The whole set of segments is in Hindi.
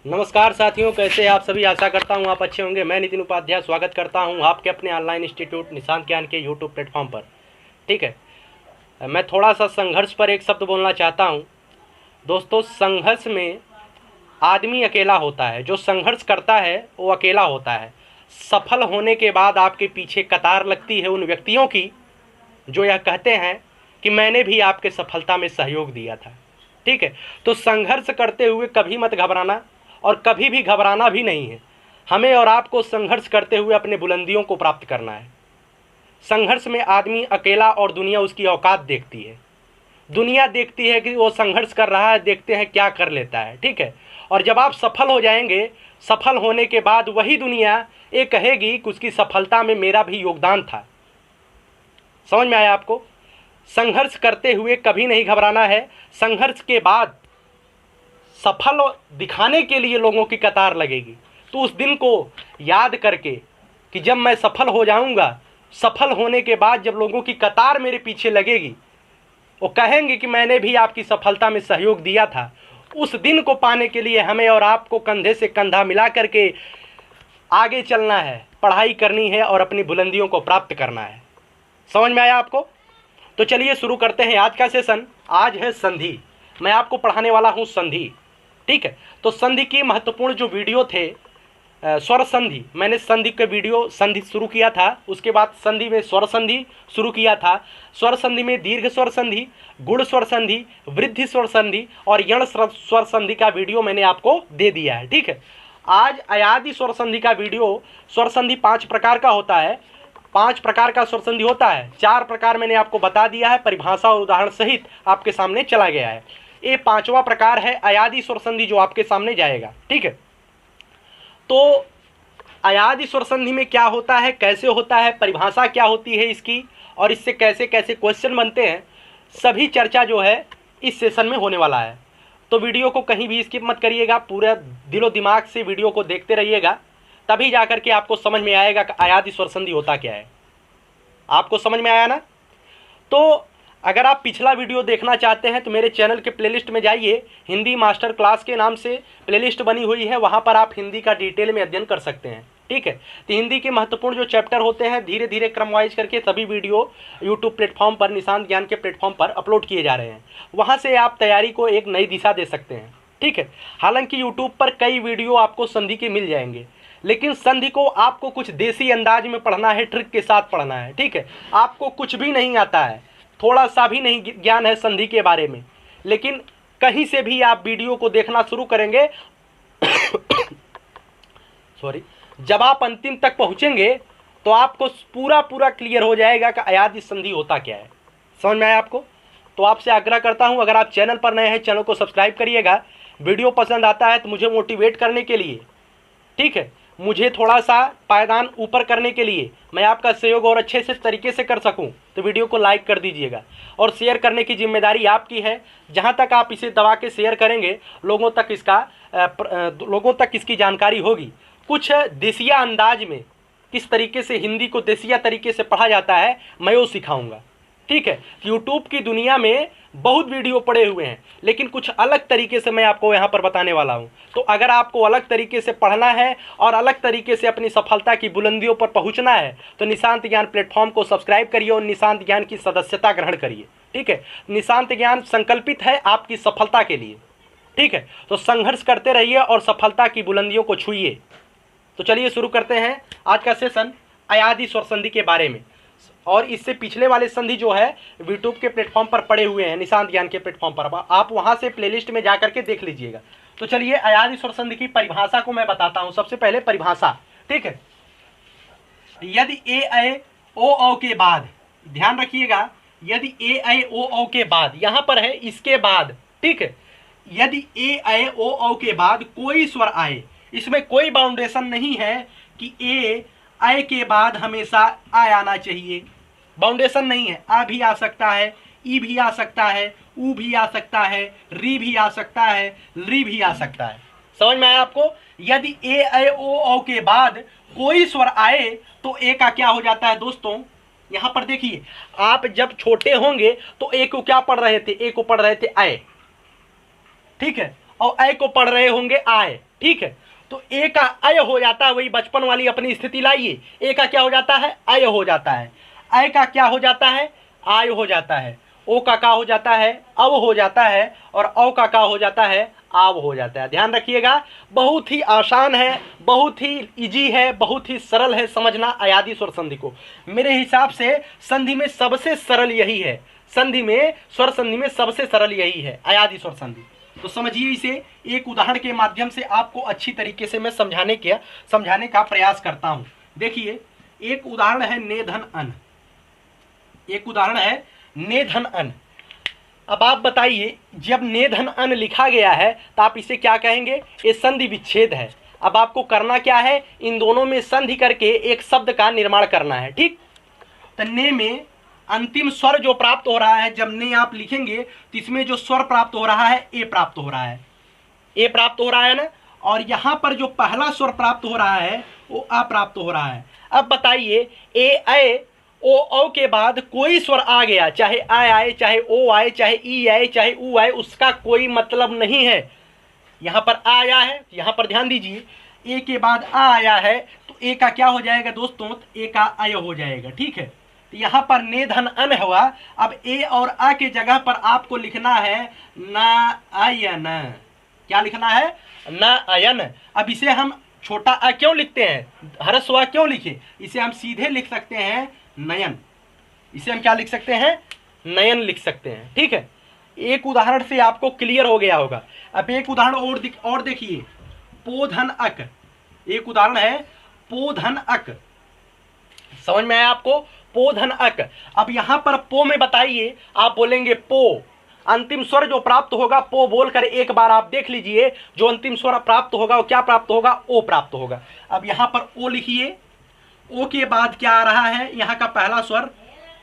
नमस्कार साथियों, कैसे हैं आप सभी। आशा करता हूं आप अच्छे होंगे। मैं नितिन उपाध्याय स्वागत करता हूं आपके अपने ऑनलाइन इंस्टीट्यूट निशांत ज्ञान के यूट्यूब प्लेटफॉर्म पर। ठीक है, मैं थोड़ा सा संघर्ष पर एक शब्द बोलना चाहता हूं। दोस्तों, संघर्ष में आदमी अकेला होता है। जो संघर्ष करता है वो अकेला होता है। सफल होने के बाद आपके पीछे कतार लगती है उन व्यक्तियों की जो यह कहते हैं कि मैंने भी आपके सफलता में सहयोग दिया था। ठीक है, तो संघर्ष करते हुए कभी मत घबराना और कभी भी घबराना भी नहीं है। हमें और आपको संघर्ष करते हुए अपने बुलंदियों को प्राप्त करना है। संघर्ष में आदमी अकेला और दुनिया उसकी औकात देखती है। दुनिया देखती है कि वो संघर्ष कर रहा है, देखते हैं क्या कर लेता है। ठीक है, और जब आप सफल हो जाएंगे, सफल होने के बाद वही दुनिया ये कहेगी कि उसकी सफलता में मेरा भी योगदान था। समझ में आया आपको। संघर्ष करते हुए कभी नहीं घबराना है। संघर्ष के बाद सफल दिखाने के लिए लोगों की कतार लगेगी। तो उस दिन को याद करके कि जब मैं सफल हो जाऊंगा, सफल होने के बाद जब लोगों की कतार मेरे पीछे लगेगी, वो कहेंगे कि मैंने भी आपकी सफलता में सहयोग दिया था। उस दिन को पाने के लिए हमें और आपको कंधे से कंधा मिला करके आगे चलना है, पढ़ाई करनी है और अपनी बुलंदियों को प्राप्त करना है। समझ में आया आपको। तो चलिए शुरू करते हैं आज का सेशन। आज है संधि। मैं आपको पढ़ाने वाला हूं संधि। ठीक है, तो संधि की महत्वपूर्ण जो वीडियो थे, स्वर संधि, मैंने संधि के वीडियो संधि शुरू किया था। उसके बाद संधि में स्वर संधि शुरू किया था। स्वर संधि में दीर्घ स्वर संधि, गुण स्वर संधि, वृद्धि स्वर संधि और यण स्वर संधि का वीडियो मैंने आपको दे दिया है। ठीक है, आज अयादि स्वर संधि का वीडियो। स्वर संधि 5 प्रकार का होता है। 5 प्रकार का स्वर संधि होता है। 4 प्रकार मैंने आपको बता दिया है, परिभाषा और उदाहरण सहित आपके सामने चला गया है। ये 5वां प्रकार है अयादि स्वर संधि जो आपके सामने जाएगा। ठीक है, तो अयादि स्वर संधि में क्या होता है, कैसे होता है, परिभाषा क्या होती है इसकी, और इससे कैसे कैसे क्वेश्चन बनते हैं, सभी चर्चा जो है इस सेशन में होने वाला है। तो वीडियो को कहीं भी स्किप मत करिएगा, पूरा दिलो दिमाग से वीडियो को देखते रहिएगा, तभी जाकर के आपको समझ में आएगा कि अयादि स्वर संधि होता क्या है। आपको समझ में आया ना। तो अगर आप पिछला वीडियो देखना चाहते हैं तो मेरे चैनल के प्लेलिस्ट में जाइए। हिंदी मास्टर क्लास के नाम से प्लेलिस्ट बनी हुई है, वहाँ पर आप हिंदी का डिटेल में अध्ययन कर सकते हैं। ठीक है, तो हिंदी के महत्वपूर्ण जो चैप्टर होते हैं धीरे धीरे क्रम वाइज करके सभी वीडियो यूट्यूब प्लेटफॉर्म पर, निशांत ज्ञान के प्लेटफॉर्म पर अपलोड किए जा रहे हैं। वहाँ से आप तैयारी को एक नई दिशा दे सकते हैं। ठीक है, हालांकि यूट्यूब पर कई वीडियो आपको संधि के मिल जाएंगे, लेकिन संधि को आपको कुछ देसी अंदाज में पढ़ना है, ट्रिक के साथ पढ़ना है। ठीक है, आपको कुछ भी नहीं आता है, थोड़ा सा भी नहीं ज्ञान है संधि के बारे में, लेकिन कहीं से भी आप वीडियो को देखना शुरू करेंगे सॉरी, जब आप अंतिम तक पहुंचेंगे तो आपको पूरा पूरा क्लियर हो जाएगा कि अयादि संधि होता क्या है। समझ में आया आपको। तो आपसे आग्रह करता हूं, अगर आप चैनल पर नए हैं चैनल को सब्सक्राइब करिएगा। वीडियो पसंद आता है तो मुझे मोटिवेट करने के लिए, ठीक है, मुझे थोड़ा सा पायदान ऊपर करने के लिए, मैं आपका सहयोग और अच्छे से तरीके से कर सकूं, तो वीडियो को लाइक कर दीजिएगा। और शेयर करने की जिम्मेदारी आपकी है। जहां तक आप इसे दबा के शेयर करेंगे, लोगों तक इसकी जानकारी होगी। कुछ देसिया अंदाज में किस तरीके से हिंदी को देसिया तरीके से पढ़ा जाता है, मैं वो सिखाऊंगा। ठीक है, यूट्यूब की दुनिया में बहुत वीडियो पड़े हुए हैं, लेकिन कुछ अलग तरीके से मैं आपको यहाँ पर बताने वाला हूँ। तो अगर आपको अलग तरीके से पढ़ना है और अलग तरीके से अपनी सफलता की बुलंदियों पर पहुँचना है तो निशांत ज्ञान प्लेटफॉर्म को सब्सक्राइब करिए और निशांत ज्ञान की सदस्यता ग्रहण करिए। ठीक है, निशांत ज्ञान संकल्पित है आपकी सफलता के लिए। ठीक है, तो संघर्ष करते रहिए और सफलता की बुलंदियों को छूइए। तो चलिए शुरू करते हैं आज का सेशन अयादि स्वर संधि के बारे में। और इससे पिछले वाले संधि जो है यूट्यूब के प्लेटफॉर्म पर पड़े हुए हैं, निशांत ज्ञान के प्लेटफॉर्म पर, आप वहां से प्लेलिस्ट में जाकर के देख लीजिएगा। तो चलिए अयादि स्वर संधि की परिभाषा को मैं बताता हूं। सबसे पहले परिभाषा। ठीक है, यदि ए ऐ ओ औ के बाद, ध्यान रखिएगा, यदि ए ऐ ओ औ के बाद, यहां पर है इसके बाद। ठीक है, यदि ए ऐ ओ औ के बाद कोई स्वर आए, इसमें कोई बाउंडेशन नहीं है कि ए ऐ के बाद हमेशा आ आना चाहिए, बाउंडेशन नहीं है। आ भी आ सकता है, ई भी आ सकता है, ऊ भी आ सकता है, री भी आ सकता है, री भी आ सकता है। समझ में आया आपको। यदि ए ऐ ओ औ के बाद कोई स्वर आए तो ए का क्या हो जाता है दोस्तों, यहां पर देखिए, आप जब छोटे होंगे तो ए को क्या पढ़ रहे थे, ए को पढ़ रहे थे आए। ठीक है, और ऐ को पढ़ रहे होंगे आए। ठीक है। तो ए का अय हो जाता है, वही बचपन वाली अपनी स्थिति लाइए, ए का क्या हो जाता है, अय हो जाता है, अय का क्या हो जाता है, आय हो जाता है, ओ का क्या हो जाता है, अव हो जाता है, और औ का क्या हो जाता है, आव हो जाता है। ध्यान रखिएगा, बहुत ही आसान है, बहुत ही इजी है, बहुत ही सरल है समझना अयादी स्वर संधि को। मेरे हिसाब से संधि में सबसे सरल यही है, संधि में, स्वर संधि में सबसे सरल यही है, अयादी स्वर संधि। तो समझिए इसे, एक उदाहरण के माध्यम से आपको अच्छी तरीके से मैं समझाने का प्रयास करता हूं। देखिए, एक उदाहरण है ने धन अन, एक उदाहरण है ने धन अन। अब आप बताइए, जब ने धन अन लिखा गया है तो आप इसे क्या कहेंगे, ये संधि विच्छेद है। अब आपको करना क्या है, इन दोनों में संधि करके एक शब्द का निर्माण करना है, ठीक। तो ने में अंतिम स्वर जो प्राप्त हो रहा है, जब ने आप लिखेंगे तो इसमें जो स्वर प्राप्त हो रहा है, ए प्राप्त हो रहा है, ए प्राप्त हो रहा है ना। और यहाँ पर जो पहला स्वर प्राप्त हो रहा है वो अ प्राप्त हो रहा है। अब बताइए, ए अय ओ औ के बाद कोई स्वर आ गया, चाहे आय आए, चाहे ओ आए, चाहे ई आए, चाहे ऊ आए, उसका कोई मतलब नहीं है। यहाँ पर आ आया है, यहाँ पर ध्यान दीजिए, ए के बाद आ आया है तो ए का क्या हो जाएगा दोस्तों, तो ए का अय हो जाएगा, ठीक है। तो यहाँ पर ने धन अन हुआ। अब ए और आ के जगह पर आपको लिखना है न अयन। क्या लिखना है, न अयन। अब इसे हम छोटा अ क्यों लिखते हैं, ह्रस्व अ क्यों लिखे, इसे हम सीधे लिख सकते हैं नयन। इसे हम क्या लिख सकते हैं, नयन लिख सकते हैं, ठीक है। एक उदाहरण से आपको क्लियर हो गया होगा। अब एक उदाहरण और देखिए, पोधन अक, एक उदाहरण है पोधन अक, समझ में आया आपको, पोधन अक। अब यहां पर पो में बताइए, आप बोलेंगे पो, अंतिम स्वर जो प्राप्त होगा पो बोलकर एक बार आप देख लीजिए, जो अंतिम स्वर प्राप्त होगा वो क्या प्राप्त होगा, ओ प्राप्त होगा। अब यहां पर ओ लिखिए, ओ के बाद क्या आ रहा है, यहाँ का पहला स्वर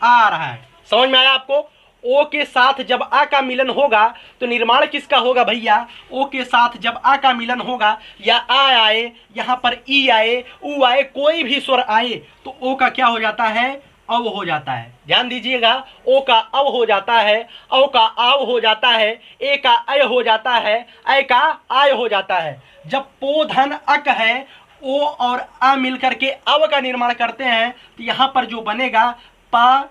आ रहा है, समझ में आया आपको। ओ के साथ जब आ का मिलन होगा तो निर्माण किसका होगा भैया, ओ के साथ जब आ का मिलन होगा, या आ आए, यहाँ पर ई आए, ऊ आए, कोई भी स्वर आए तो ओ का क्या हो जाता है, अव हो जाता है। ध्यान दीजिएगा, ओ का अव हो जाता है, औ का आव हो जाता है, ए का अय हो जाता है, अय का आय हो जाता है। जब पो धन अक है, ओ और अ मिलकर के अव का निर्माण करते हैं तो यहां पर जो बनेगा प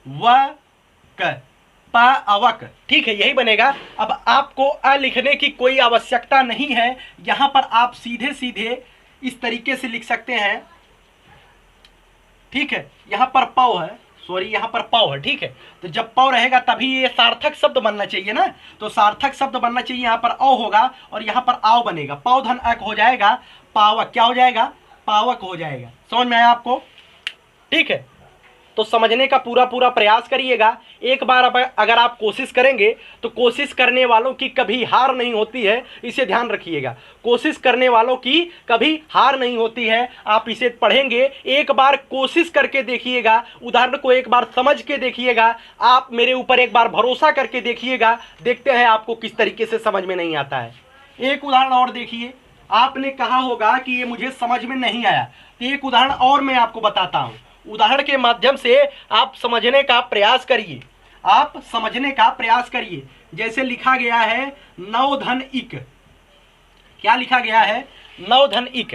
व क, प अवक, ठीक है, यही बनेगा। अब आपको अ लिखने की कोई आवश्यकता नहीं है, यहां पर आप सीधे सीधे इस तरीके से लिख सकते हैं, ठीक है। यहां पर पौ है, सॉरी यहाँ पर पौ है, ठीक है। तो जब पौ रहेगा तभी ये सार्थक शब्द बनना चाहिए ना, तो सार्थक शब्द बनना चाहिए, यहाँ पर औ होगा और यहाँ पर आव बनेगा, पौधन अक हो जाएगा, पावक क्या हो जाएगा, पावक हो जाएगा। समझ में आया आपको, ठीक है। तो समझने का पूरा प्रयास करिएगा। एक बार अगर आप कोशिश करेंगे तो कोशिश करने वालों की कभी हार नहीं होती है, इसे ध्यान रखिएगा। कोशिश करने वालों की कभी हार नहीं होती है। आप इसे पढ़ेंगे, एक बार कोशिश करके देखिएगा, उदाहरण को एक बार समझ के देखिएगा, आप मेरे ऊपर एक बार भरोसा करके देखिएगा, देखते हैं आपको किस तरीके से समझ में नहीं आता है। एक उदाहरण और देखिए, आपने कहा होगा कि ये मुझे समझ में नहीं आया, तो एक उदाहरण और मैं आपको बताता हूँ। उदाहरण के माध्यम से आप समझने का प्रयास करिए, आप समझने का प्रयास करिए। जैसे लिखा गया है नवधन इक, क्या लिखा गया है, नवधन इक।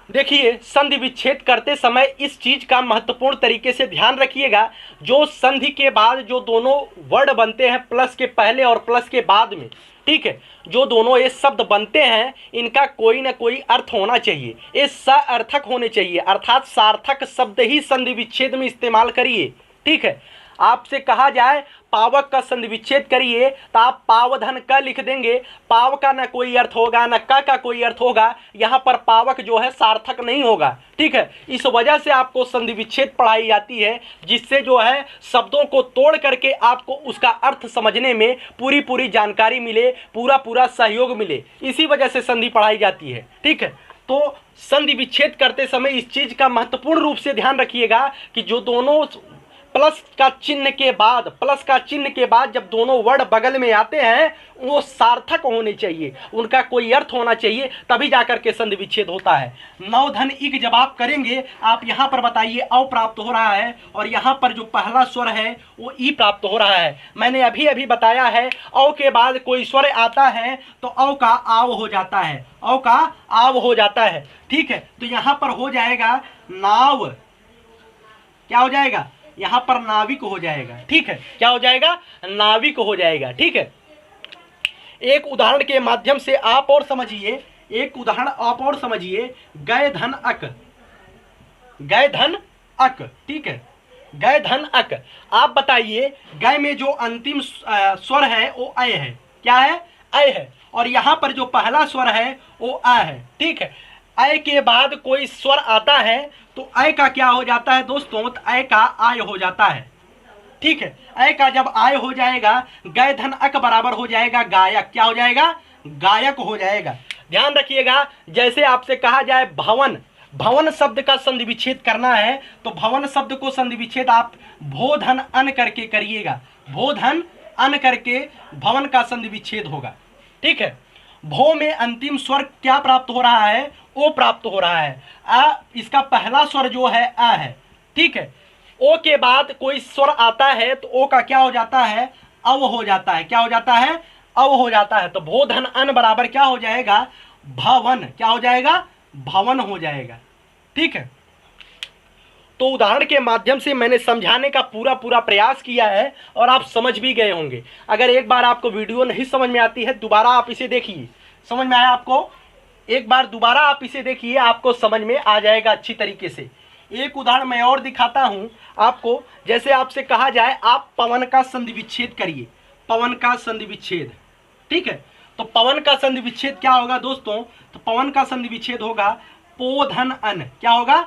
देखिए, संधि विच्छेद करते समय इस चीज का महत्वपूर्ण तरीके से ध्यान रखिएगा, जो संधि के बाद जो दोनों वर्ड बनते हैं, प्लस के पहले और प्लस के बाद में, ठीक है, जो दोनों ये शब्द बनते हैं, इनका कोई ना कोई अर्थ होना चाहिए, ये सार्थक होने चाहिए, अर्थात सार्थक शब्द ही संधि विच्छेद में इस्तेमाल करिए, ठीक है। आपसे कहा जाए पावक का संधि विच्छेद करिए तो आप पावधन का लिख देंगे, पाव का ना कोई अर्थ होगा, ना का कोई अर्थ होगा, यहाँ पर पावक जो है सार्थक नहीं होगा, ठीक है। इस वजह से आपको संधि विच्छेद पढ़ाई जाती है, जिससे जो है शब्दों को तोड़ करके आपको उसका अर्थ समझने में पूरी जानकारी मिले, पूरा सहयोग मिले, इसी वजह से संधि पढ़ाई जाती है, ठीक है। तो संधि विच्छेद करते समय इस चीज का महत्वपूर्ण रूप से ध्यान रखिएगा कि जो दोनों प्लस का चिन्ह के बाद जब दोनों वर्ड बगल में आते हैं वो सार्थक होने चाहिए, उनका कोई अर्थ होना चाहिए, तभी जाकर के संधि विच्छेद होता है। नौ धन इक जब आप करेंगे, आप यहाँ पर बताइए अ प्राप्त हो रहा है और यहाँ पर जो पहला स्वर है वो ई प्राप्त हो रहा है। मैंने अभी अभी बताया है औ के बाद कोई स्वर आता है तो औ का आव हो जाता है, औ का आव हो जाता है। ठीक है, तो यहाँ पर हो जाएगा नाव, क्या हो जाएगा, यहाँ पर नाविक हो जाएगा। ठीक है, क्या हो जाएगा, नाविक हो जाएगा। ठीक है, एक उदाहरण के माध्यम से आप और समझिए, एक उदाहरण आप और समझिए। गए धन अक, गए धन अक। ठीक है, गए धन अक। आप बताइए गए में जो अंतिम स्वर है वो अय है, क्या है, अय है, और यहाँ पर जो पहला स्वर है वो अ है। ठीक है, अय के बाद कोई स्वर आता है तो अय का क्या हो जाता है दोस्तों, तो अय का आय हो जाता है। ठीक है, अय का जब आय हो जाएगा, गए धन अक बराबर हो जाएगा गायक, क्या हो जाएगा, गायक हो जाएगा। ध्यान रखिएगा, जैसे आपसे कहा जाए भवन, भवन शब्द का संधि विच्छेद करना है तो भवन शब्द को संधि विच्छेद आप भो धन अन करके करिएगा, भो धन अन करके भवन का संधि विच्छेद होगा। ठीक है, भो में अंतिम स्वर क्या प्राप्त हो रहा है, ओ प्राप्त हो रहा है। इसका पहला स्वर जो है अ है। ठीक है, ओ के बाद कोई स्वर आता है तो ओ का क्या हो जाता है, अव हो जाता है, क्या हो जाता है, अव हो जाता है। तो भो धन अन बराबर क्या हो जाएगा, भवन, क्या हो जाएगा, भवन हो जाएगा। ठीक है, तो उदाहरण के माध्यम से मैंने समझाने का पूरा प्रयास किया है और आप समझ भी गए होंगे। अगर एक बार आपको वीडियो नहीं समझ में आती है, दोबारा आप इसे देखिए, समझ में आया आपको, एक बार दोबारा आप इसे देखिए, आपको समझ में आ जाएगा अच्छी तरीके से। एक उदाहरण मैं और दिखाता हूं आपको। जैसे आपसे कहा जाए आप पवन का संधि विच्छेद करिए, पवन का संधि विच्छेद। ठीक है, तो पवन का संधि विच्छेद क्या होगा दोस्तों, तो पवन का संधि विच्छेद होगा पो धन अन, क्या होगा,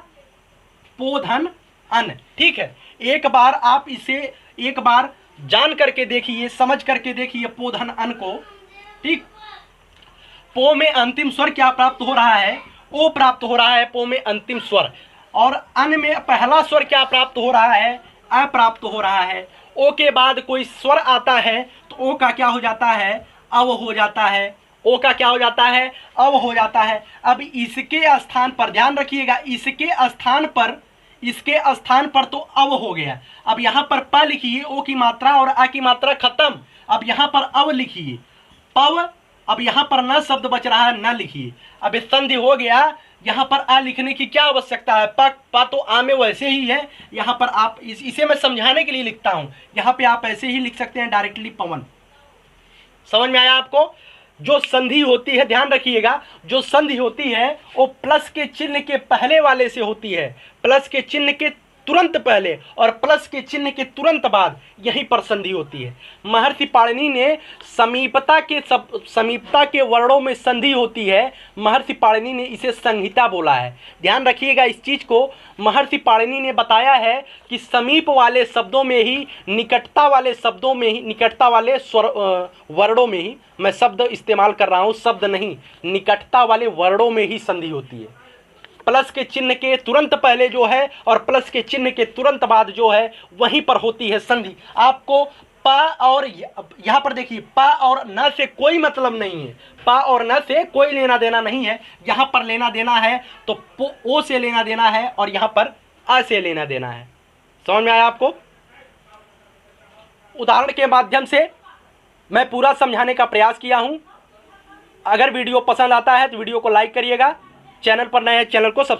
पो धन अन। ठीक है, एक बार आप इसे एक बार जान करके देखिए, समझ करके देखिए पो धन अन को। ठीक, पो में अंतिम स्वर क्या प्राप्त हो रहा है, ओ प्राप्त हो रहा है पो में अंतिम स्वर, और अन में पहला स्वर क्या प्राप्त हो रहा है, अ प्राप्त हो रहा है। ओ के बाद कोई स्वर आता है तो ओ का क्या हो जाता है, अव हो जाता है, ओ का क्या हो जाता है, अव हो जाता है। अब इसके स्थान पर ध्यान रखिएगा, इसके स्थान पर तो अव हो गया। अब यहाँ पर प लिखिए, ओ की मात्रा और आ की मात्रा खत्म, अब यहाँ पर अव लिखिए, पव। अब यहाँ पर न शब्द बच रहा है, न लिखिए। अब संधि हो गया, यहाँ पर आ लिखने की क्या आवश्यकता है, प तो आ में वैसे ही है। यहाँ पर आप इसे मैं समझाने के लिए लिखता हूँ, यहाँ पे आप ऐसे ही लिख सकते हैं डायरेक्टली पवन। समझ में आया आपको। जो संधि होती है, ध्यान रखिएगा, जो संधि होती है वो प्लस के चिन्ह के पहले वाले से होती है, प्लस के चिन्ह के तुरंत पहले और प्लस के चिन्ह के तुरंत बाद यहीं पर संधि होती है। महर्षि पाणिनि ने समीपता के वर्णों में संधि होती है, महर्षि पाणिनि ने इसे संहिता बोला है। ध्यान रखिएगा इस चीज को। महर्षि पाणिनि ने बताया है कि समीप वाले शब्दों में ही, निकटता वाले शब्दों में ही, निकटता वाले वर्णों में ही, मैं शब्द इस्तेमाल कर रहा हूँ, शब्द नहीं, निकटता वाले वर्णों में ही संधि होती है। प्लस के चिन्ह के तुरंत पहले जो है और प्लस के चिन्ह के तुरंत बाद जो है वहीं पर होती है संधि। आपको प और यहाँ पर देखिए, प और न से कोई मतलब नहीं है, प और न से कोई लेना देना नहीं है। यहाँ पर लेना देना है तो ओ से लेना देना है और यहाँ पर अ से लेना देना है। समझ में आया आपको। उदाहरण के माध्यम से मैं पूरा समझाने का प्रयास किया हूँ। अगर वीडियो पसंद आता है तो वीडियो को लाइक करिएगा, चैनल पर नए हैं चैनल को सब्सक्राइब